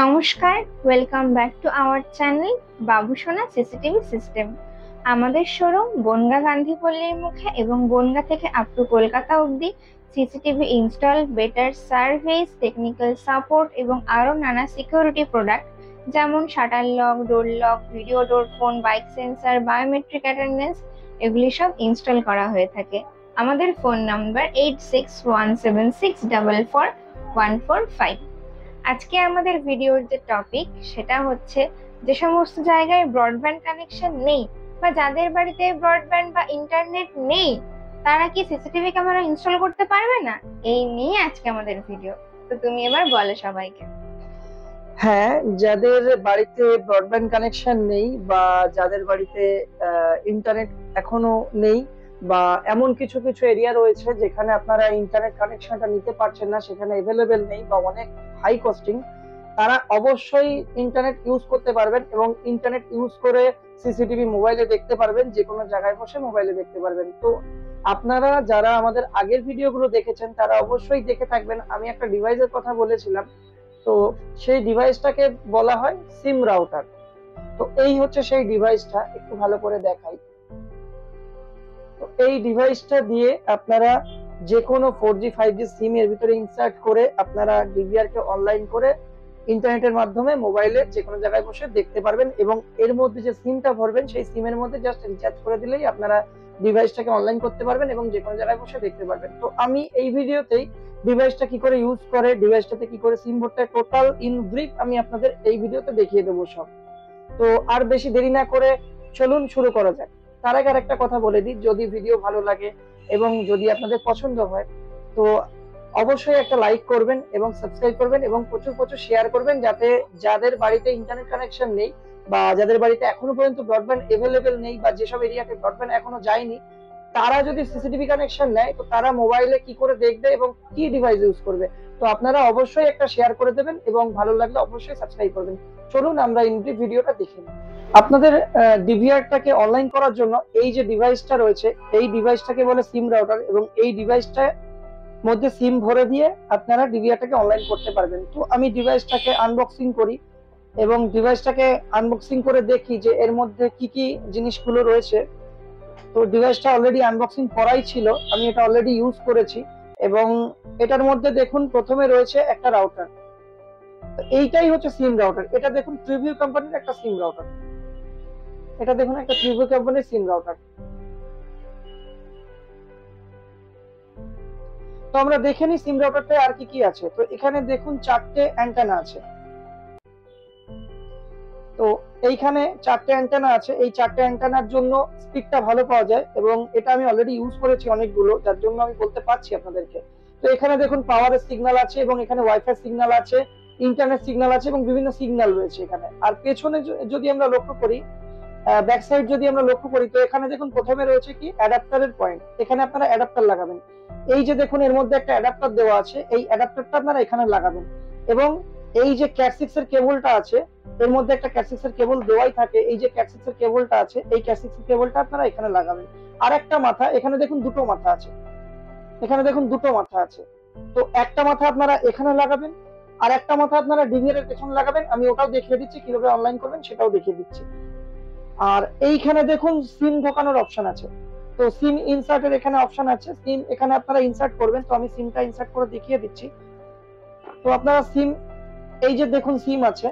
নমস্কার, welcome back to our channel Babusona CCTV system. আমাদের showroom Bongaon গান্ধীপল্লীর মুখে এবং বনগাঁ থেকে আপ টু কলকাতা অবধি CCTV install, better service, technical support এবং আরও নানা সিকিউরিটি প্রোডাক্ট যেমন shutter lock, door lock, video door, phone, bike sensor, biometric attendance এগুলি সব ইনস্টল করা হয়ে থাকে। আমাদের ফোন নাম্বার 8617644145। আজকে আমাদের ভিডিওর যে টপিক সেটা হচ্ছে যে সমস্ত জায়গায় ব্রডব্যান্ড কানেকশন নেই বা যাদের বাড়িতে ব্রডব্যান্ড বা ইন্টারনেট নেই তারা কি সিসিটিভি ক্যামেরা ইনস্টল করতে পারবে না, এই নিয়ে আজকে আমাদের ভিডিও। তো তুমি এবার বলো সবাইকে। হ্যাঁ, যাদের বাড়িতে ব্রডব্যান্ড কানেকশন নেই বা যাদের বাড়িতে ইন্টারনেট এখনো নেই বা এমন কিছু কিছু এরিয়া রয়েছে যেখানে আপনারা ইন্টারনেট কানেকশনটা নিতে পারছেন না, সেখানে অ্যাভেলেবেল নেই বা অনেক হাই কস্টিং, তারা অবশ্যই ইন্টারনেট ইউজ করতে পারবেন এবং ইন্টারনেট ইউজ করে সিসিটিভি মোবাইলে দেখতে পারবেন, যে কোনো জায়গায় বসে মোবাইলে দেখতে পারবেন। তো আপনারা যারা আমাদের আগের ভিডিওগুলো দেখেছেন তারা অবশ্যই দেখে থাকবেন। আমি একটা ডিভাইসের কথা বলেছিলাম, তো সেই ডিভাইসটাকে বলা হয় সিম রাউটার। তো এই হচ্ছে সেই ডিভাইসটা, একটু ভালো করে দেখাই। তো এই ডিভাইসটা দিয়ে আপনারা যে কোনো 4G 5G সিম এর ভিতরে ইনসার্ট করে আপনারা ডিভিআর কে অনলাইন করে ইন্টারনেটের মাধ্যমে মোবাইলে যে কোনো জায়গায় বসে দেখতে পারবেন এবং এর মধ্যে যে সিমটা ভরবেন সেই সিমের মধ্যে জাস্ট রিচার্জ করে দিলেই আপনারা ডিভাইসটাকে অনলাইন করতে পারবেন এবং যে কোনো জায়গায় বসে দেখতে পারবেন। তো আমি এই ভিডিওতেই ডিভাইসটা কি করে ইউজ করে, ডিভাইসটাতে কি করে সিম ভরতে, টোটাল ইন ব্রিফ আমি আপনাদের এই ভিডিওতে দেখিয়ে দেবো সব। তো আর বেশি দেরি না করে চলুন শুরু করা যাক। তার আগে একটা কথা বলে দিই, যদি ভিডিও ভালো লাগে এবং যদি আপনাদের পছন্দ হয় তো অবশ্যই একটা লাইক করবেন এবং সাবস্ক্রাইব করবেন এবং প্রচুর প্রচুর শেয়ার করবেন, যাতে যাদের বাড়িতে ইন্টারনেট কানেকশন নেই বা যাদের বাড়িতে এখনো পর্যন্ত ব্রডব্যান্ড এভেলেবেল নেই বা যেসব এরিয়াতে ব্রডব্যান্ড এখনো যায়নি, তারা যদি সিসিটিভি কানেকশন নেয় তো তারা মোবাইলে কি করে দেখবে এবং কি ডিভাইস ইউজ করবে। তো আপনারা অবশ্যই একটা শেয়ার করে দেবেন এবং ভালো লাগলে অবশ্যই সাবস্ক্রাইব করবেন। চলুন আমরা ইনব্রিফ ভিডিওটা দেখে নিই। আপনাদের ডিভিআরটাকে অনলাইন করার জন্য এই যে ডিভাইসটা রয়েছে এই ডিভাইসটাকে বলে সিম রাউটার এবং এই ডিভাইসটা মধ্যে সিম ভরে দিয়ে আপনারা ডিভিআরটাকে অনলাইন করতে পারবেন। তো আমি ডিভাইসটাকে আনবক্সিং করি এবং ডিভাইসটাকে আনবক্সিং করে দেখি যে এর মধ্যে কি কি জিনিসগুলো রয়েছে। তো ডিভাইসটা অলরেডি আনবক্সিং করাই ছিল, আমি এটা অলরেডি ইউজ করেছি এবং এটার মধ্যে দেখুন প্রথমে রয়েছে একটা রাউটার। এইটাই হচ্ছে সিম রাউটার। এটা দেখুন প্রিভিউ কোম্পানির একটা সিম রাউটার, এটা দেখুন একটা প্রিভিউ কোম্পানির সিম রাউটার। তো আমরা দেখে নিই সিম রাউটারটা আর কি কি আছে। তো এখানে দেখুন 4টে অ্যান্টেনা আছে। তো এইখানে 4টে অ্যান্টেনা আছে, এই 4টে অ্যান্টেনার জন্য স্পিডটা ভালো পাওয়া যায় এবং এটা আমি অলরেডি ইউজ করেছি অনেকগুলো, যার জন্য আমি বলতে পারছি আপনাদেরকে। তো এখানে দেখুন পাওয়ারের সিগন্যাল আছে এবং এখানে ওয়াইফাই সিগন্যাল আছে, ইন্টারনেট সিগন্যাল আছে এবং বিভিন্ন সিগন্যাল রয়েছে এখানে। আর পেছনে যদি আমরা লক্ষ্য করি, ব্যাক সাইড যদি আমরা লক্ষ্য করি, তো এখানে দেখুন প্রথমে রয়েছে কি অ্যাডাপ্টারের পয়েন্ট, এখানে আপনারা অ্যাডাপ্টার লাগাবেন। এই যে দেখুন এর মধ্যে একটা অ্যাডাপ্টার দেওয়া আছে, এই অ্যাডাপ্টারটা আপনারা এখানে লাগাবেন এবং এই যে ক্যাট6 এর কেবলটা আছে এর মধ্যে একটা ক্যাট6 এর কেবল দেওয়াই থাকে, এই যে ক্যাট6 এর কেবলটা আছে এই ক্যাট6 এর কেবলটা আপনারা এখানে লাগাবেন। আর একটা মাথা, এখানে দেখুন দুটো মাথা আছে, এখানে দেখুন দুটো মাথা আছে। তো একটা মাথা আপনারা এখানে লাগাবেন আর একটা মাথা আপনারা ডিভিআর এর পেছনে লাগাবেন। আমি ওটাও দেখিয়ে দিচ্ছি, কিভাবে অনলাইন করবেন সেটাও দেখিয়ে দিচ্ছি। আর এইখানে দেখুন সিম ঢোকানোর অপশন আছে, তো সিম ইনসার্টের এখানে অপশন আছে, সিম এখানে আপনারা ইনসার্ট করবেন। তো আমি সিমটা ইনসার্ট করে দেখিয়ে দিচ্ছি। তো আপনারা সিম, এই যে দেখুন সিম আছে,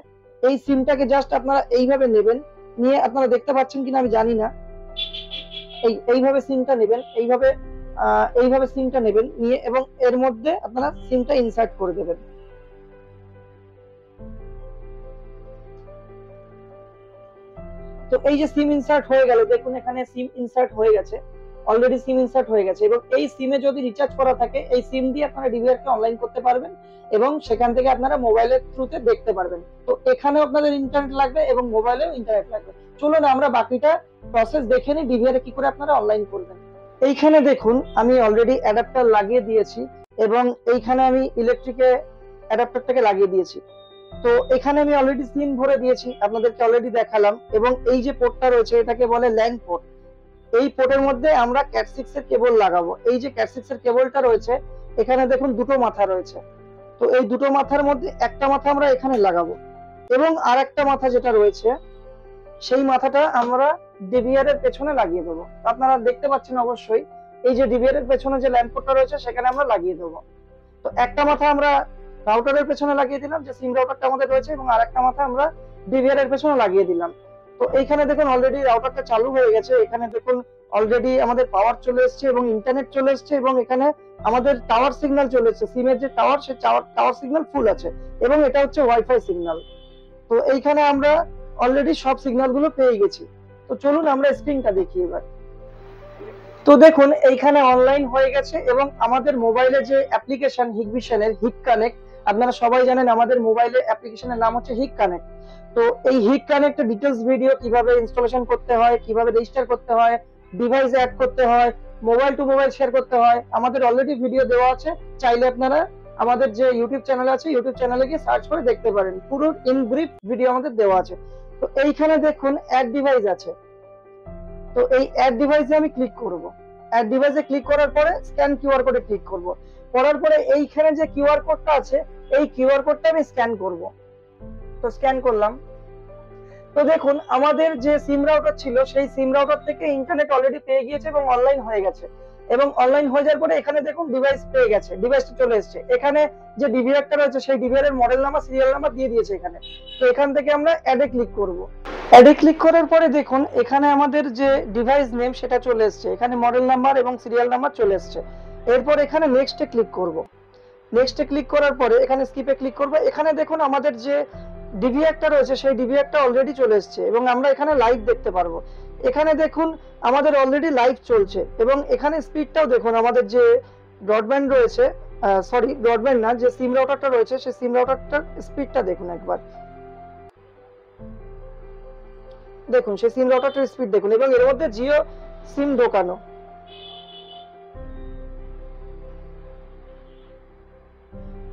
এই সিমটাকে জাস্ট আপনারা এইভাবে নেবেন, নিয়ে আপনারা দেখতে পাচ্ছেন কিনা আমি জানি না, এইভাবে সিমটা নেবেন, এইভাবে সিমটা নেবেন নিয়ে এবং এর মধ্যে আপনারা সিমটা ইনসার্ট করে দেবেন। তো এই যে সিম ইনসার্ট হয়ে গেল, দেখুন এখানে সিম ইনসার্ট হয়ে গেছে, অলরেডি সিম ইনসার্ট হয়ে গেছে এবং এই সিমে যদি রিচার্জ করা থাকে এই সিম দিয়ে আপনারা ডিভিআর কে অনলাইন করতে পারবেন এবং সেখান থেকে আপনারা মোবাইলের থ্রুতে দেখতে পারবেন। তো এখানেও আপনাদের ইন্টারনেট লাগবে এবং মোবাইলেও ইন্টারনেট লাগবে। চলুন আমরা বাকিটা প্রসেস দেখে নিই ডিভিআর কি করে আপনারা অনলাইন করবেন। এইখানে দেখুন আমি অলরেডি অ্যাডাপ্টার লাগিয়ে দিয়েছি এবং এইখানে আমি ইলেকট্রিকে অ্যাডাপ্টারটাকে লাগিয়ে দিয়েছি। তো এখানে আমি অলরেডি সিম ভরে দিয়েছি, আপনাদেরকে অলরেডি দেখালাম এবং এই যে পোর্টটা রয়েছে এটাকে বলে ল্যান পোর্ট। এই পোর্টের মধ্যে আমরা ক্যাট6 এর কেবল লাগাবো। এই যে ক্যাট6 এর কেবলটা রয়েছে এখানে দেখুন দুটো মাথা রয়েছে, তো এই দুটো মাথার মধ্যে একটা মাথা আমরা এখানে লাগাবো এবং আর একটা মাথা যেটা রয়েছে সেই মাথাটা আমরা ডিভিআর এর পেছনে লাগিয়ে দেবো। আপনারা দেখতে পাচ্ছেন অবশ্যই এই যে ডিভিআর এর পেছনে যে ল্যাম্প পোর্টটা রয়েছে সেখানে আমরা লাগিয়ে দেবো। তো একটা মাথা আমরা রাউটারের পেছনে লাগিয়ে দিলাম, যে সিম রাউটারটা আমাদের রয়েছে, এবং আরেকটা মাথা আমরা ডিভিআর এর পেছনে লাগিয়ে দিলাম। তো এইখানে দেখুন অলরেডি রাউটারটা চালু হয়ে গেছে। এখানে দেখুন অলরেডি আমাদের পাওয়ার চলে এসেছে এবং ইন্টারনেট চলে এসেছে, এবং এখানে আমাদের টাওয়ার সিগন্যাল চলে এসেছে। সিমের যে টাওয়ার, সেই টাওয়ার সিগন্যাল ফুল আছে, এবং এটা হচ্ছে ওয়াইফাই সিগন্যাল। তো এইখানে আমরা অলরেডি সব সিগন্যাল গুলো পেয়ে গেছি। তো চলুন আমরা স্ক্রিনটা দেখি এবার। তো দেখুন এইখানে অনলাইন হয়ে গেছে, এবং আমাদের মোবাইলে যে অ্যাপ্লিকেশন হিকভিশনের হিক কানেক্ট, আপনারা সবাই জানেন আমাদের মোবাইলে অ্যাপ্লিকেশনের নাম হচ্ছে হিক কানেক্ট। তো এই হিক কানেক্টের ডিটেলস ভিডিও কিভাবে ইনস্টলেশন করতে হয়, কিভাবে রেজিস্টার করতে হয়, ডিভাইস অ্যাড করতে হয়, মোবাইল টু মোবাইল শেয়ার করতে হয়, আমাদের অলরেডি ভিডিও দেওয়া আছে। চাইলে আপনারা আমাদের যে ইউটিউব চ্যানেল আছে, ইউটিউব চ্যানেলে গিয়ে সার্চ করে দেখতে পারেন, পুরো ইন ব্রিফ ভিডিও আমাদের দেওয়া আছে। তো এইখানে দেখুন অ্যাড ডিভাইস আছে। তো এই অ্যাড ডিভাইসে আমি ক্লিক করব। অ্যাড ডিভাইসে ক্লিক করার পরে স্ক্যান কিউআর কোডে ক্লিক করব। করার পরে এইখানে যে কিউআর কোডটা আছে, এই কিউআর কোডটা আমি স্ক্যান করব। তো স্ক্যান করলাম। তো দেখুন আমাদের যে সিম রাউটার ছিল, সেই সিম রাউটার থেকে ইন্টারনেট অলরেডি পেয়ে গিয়েছে এবং অনলাইন হয়ে গেছে। এবং অনলাইন হয়ে যাওয়ার পরে এখানে দেখুন ডিভাইস পেয়ে গেছে, ডিভাইসটা চলে এসেছে। এখানে যে ডিভিআরটা রয়েছে সেই ডিভিআর এর মডেল নাম্বার, সিরিয়াল নাম্বার দিয়ে দিয়েছে এখানে। তো এখান থেকে আমরা অ্যাডে ক্লিক করব। অ্যাডে ক্লিক করার পরে দেখুন এখানে আমাদের যে ডিভাইস নেম সেটা চলে এসেছে, এখানে মডেল নাম্বার এবং সিরিয়াল নাম্বার চলে এসেছে। এরপর এখানে নেক্সটে ক্লিক করব। নেক্সটে ক্লিক করার পরে এখানে স্কিপে ক্লিক করব। এখানে দেখুন আমাদের যে ডিভিআরটা রয়েছে সেই ডিভিআরটা অলরেডি চলে এসেছে, এবং আমরা এখানে লাইভ দেখতে পারবো। এখানে দেখুন আমাদের অলরেডি লাইভ চলছে, এবং এখানে স্পিডটাও দেখুন আমাদের যে ব্রডব্যান্ড রয়েছে, সরি ব্রডব্যান্ড না, যে সিম রাউটারটা রয়েছে সেই সিম রাউটারটার স্পিডটা দেখুন একবার। দেখুন সেই সিম রাউটারটার স্পিড দেখুন, এবং এর মধ্যে জিও সিম ঢোকানো।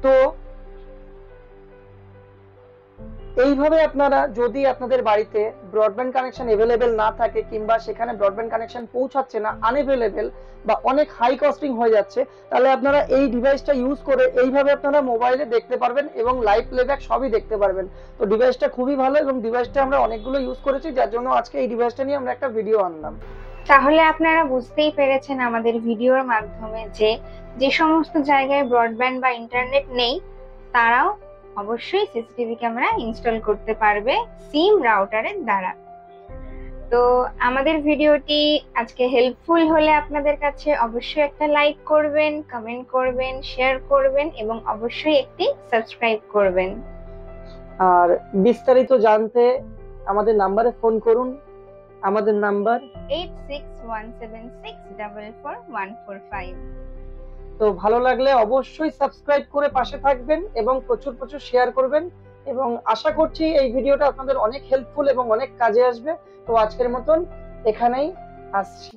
তো এইভাবে আপনারা যদি আপনাদের বাড়িতে ব্রডব্যান্ড কানেকশন এভেলেবেল না থাকে, কিংবা সেখানে ব্রডব্যান্ড কানেকশন পৌঁছাচ্ছে না, আনএভেলেবেল বা অনেক হাই কস্টিং হয়ে যাচ্ছে, তাহলে আপনারা এই ডিভাইসটা ইউজ করে এইভাবে আপনারা মোবাইলে দেখতে পারবেন এবং লাইভ প্লেব্যাক সবই দেখতে পারবেন। তো ডিভাইসটা খুবই ভালো, এবং ডিভাইসটা আমরা অনেকগুলো ইউজ করেছি, যার জন্য আজকে এই ডিভাইসটা নিয়ে আমরা একটা ভিডিও আনলাম। তাহলে আপনারা বুঝতেই পেরেছেন আমাদের ভিডিওর মাধ্যমে যে যে সমস্ত জায়গায় ব্রডব্যান্ড বা ইন্টারনেট নেই, তারাও অবশ্যই সিসিটিভি ক্যামেরা ইনস্টল করতে পারবে সিম রাউটারের দ্বারা। তো আমাদের ভিডিওটি আজকে হেল্পফুল হলে আপনাদের কাছে অবশ্যই একটা লাইক করবেন, কমেন্ট করবেন, শেয়ার করবেন, এবং অবশ্যই একটি সাবস্ক্রাইব করবেন। আর বিস্তারিত জানতে আমাদের নাম্বারে ফোন করুন। আমাদের নাম্বার 8617644145। তো ভালো লাগলে অবশ্যই সাবস্ক্রাইব করে পাশে থাকবেন এবং প্রচুর প্রচুর শেয়ার করবেন, এবং আশা করছি এই ভিডিওটা আপনাদের অনেক হেল্পফুল এবং অনেক কাজে আসবে। তো আজকের মতন এখানেই আসছি।